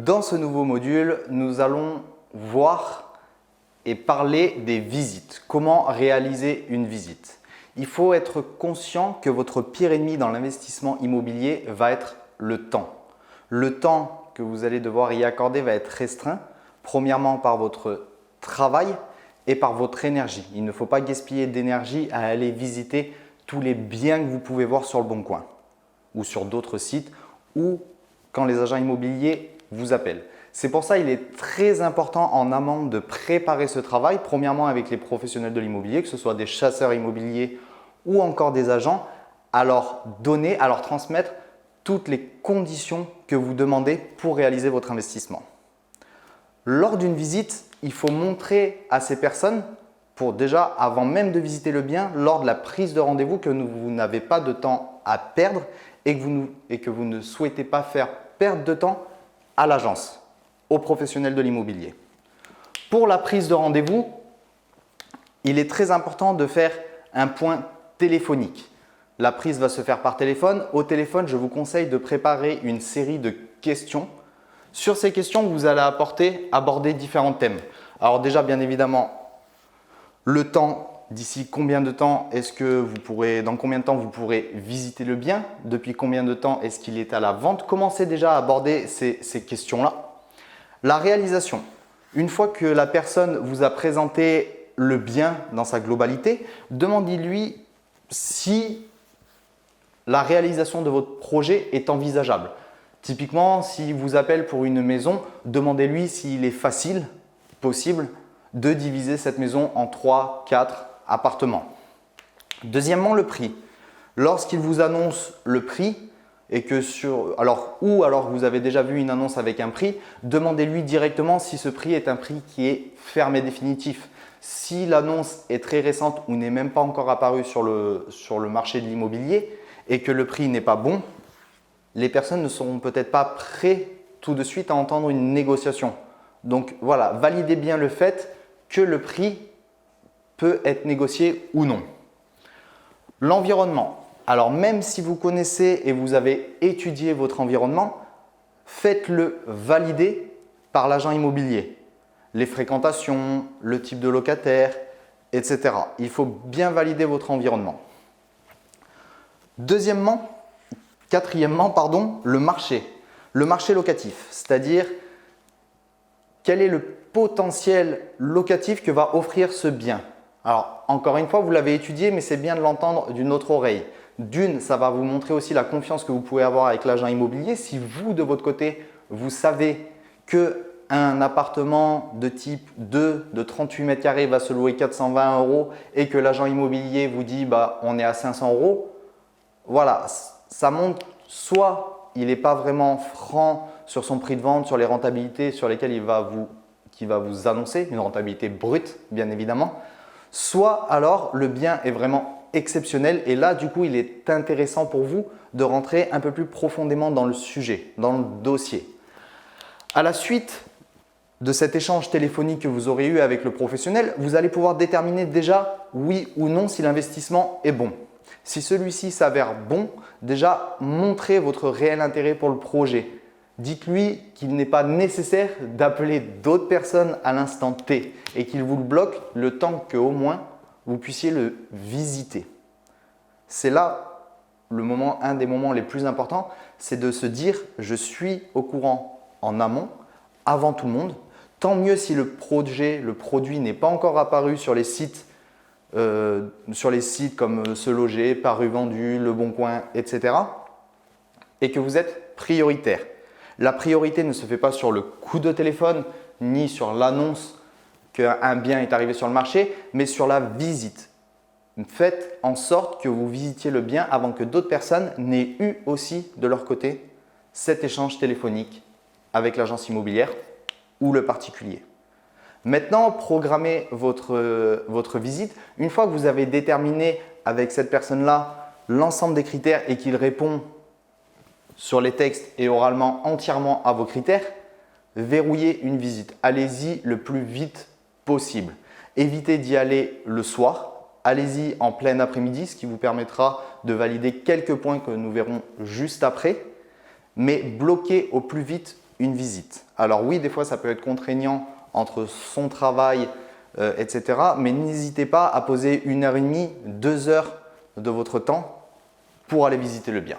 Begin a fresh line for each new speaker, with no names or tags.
Dans ce nouveau module, nous allons voir et parler des visites. Comment réaliser une visite? Il faut être conscient que votre pire ennemi dans l'investissement immobilier va être le temps. Le temps que vous allez devoir y accorder va être restreint, premièrement par votre travail et par votre énergie. Il ne faut pas gaspiller d'énergie à aller visiter tous les biens que vous pouvez voir sur le Bon Coin ou sur d'autres sites ou quand les agents immobiliers vous appellent. C'est pour ça qu'il est très important en amont de préparer ce travail, premièrement avec les professionnels de l'immobilier, que ce soit des chasseurs immobiliers ou encore des agents, à leur donner, à leur transmettre toutes les conditions que vous demandez pour réaliser votre investissement. Lors d'une visite, il faut montrer à ces personnes, pour déjà avant même de visiter le bien, lors de la prise de rendez-vous, que vous n'avez pas de temps à perdre et que vous ne souhaitez pas faire perdre de temps à l'agence, aux professionnels de l'immobilier. Pour la prise de rendez-vous, il est très important de faire un point téléphonique. La prise va se faire par téléphone. Au téléphone, je vous conseille de préparer une série de questions. Sur ces questions, vous allez aborder différents thèmes. Alors déjà, bien évidemment, le temps. D'ici combien de temps dans combien de temps vous pourrez visiter le bien? Depuis combien de temps est-ce qu'il est à la vente? Commencez déjà à aborder ces questions-là. La réalisation. Une fois que la personne vous a présenté le bien dans sa globalité, demandez-lui si la réalisation de votre projet est envisageable. Typiquement, s'il vous appelle pour une maison, demandez-lui s'il est possible de diviser cette maison en 3, 4 appartements. Deuxièmement, le prix. Lorsqu'il vous annonce le prix et que alors que vous avez déjà vu une annonce avec un prix, demandez-lui directement si ce prix est un prix qui est ferme et définitif. Si l'annonce est très récente ou n'est même pas encore apparue sur le marché de l'immobilier et que le prix n'est pas bon, les personnes ne seront peut-être pas prêtes tout de suite à entendre une négociation. Donc voilà, validez bien le fait que le prix peut être négocié ou non. L'environnement. Alors même si vous connaissez et vous avez étudié votre environnement, faites-le valider par l'agent immobilier. Les fréquentations, le type de locataire, etc. Il faut bien valider votre environnement. Quatrièmement, le marché. Le marché locatif, c'est-à-dire quel est le potentiel locatif que va offrir ce bien. Alors, encore une fois, vous l'avez étudié, mais c'est bien de l'entendre d'une autre oreille. D'une, ça va vous montrer aussi la confiance que vous pouvez avoir avec l'agent immobilier. Si vous, de votre côté, vous savez qu'un appartement de type 2 de 38 mètres carrés va se louer 420 € et que l'agent immobilier vous dit on est à 500 €, voilà, ça montre soit il n'est pas vraiment franc sur son prix de vente, sur les rentabilités sur lesquelles il va vous annoncer, une rentabilité brute bien évidemment, soit alors le bien est vraiment exceptionnel et là du coup il est intéressant pour vous de rentrer un peu plus profondément dans le sujet, dans le dossier. À la suite de cet échange téléphonique que vous aurez eu avec le professionnel, vous allez pouvoir déterminer déjà oui ou non si l'investissement est bon. Si celui-ci s'avère bon, déjà montrez votre réel intérêt pour le projet. Dites-lui qu'il n'est pas nécessaire d'appeler d'autres personnes à l'instant T et qu'il vous le bloque le temps qu'au moins vous puissiez le visiter. C'est là un des moments les plus importants, c'est de se dire je suis au courant en amont, avant tout le monde. Tant mieux si le produit n'est pas encore apparu sur les sites comme Se Loger, Paru Vendu, Le Bon Coin, etc. et que vous êtes prioritaire. La priorité ne se fait pas sur le coup de téléphone ni sur l'annonce qu'un bien est arrivé sur le marché, mais sur la visite. Faites en sorte que vous visitiez le bien avant que d'autres personnes n'aient eu aussi de leur côté cet échange téléphonique avec l'agence immobilière ou le particulier. Maintenant, programmez votre visite. Une fois que vous avez déterminé avec cette personne-là l'ensemble des critères et qu'il répond sur les textes et oralement entièrement à vos critères, verrouillez une visite. Allez-y le plus vite possible. Évitez d'y aller le soir. Allez-y en plein après-midi, ce qui vous permettra de valider quelques points que nous verrons juste après. Mais bloquez au plus vite une visite. Alors oui, des fois, ça peut être contraignant entre son travail, etc. Mais n'hésitez pas à poser 1h30, 2 heures de votre temps pour aller visiter le bien.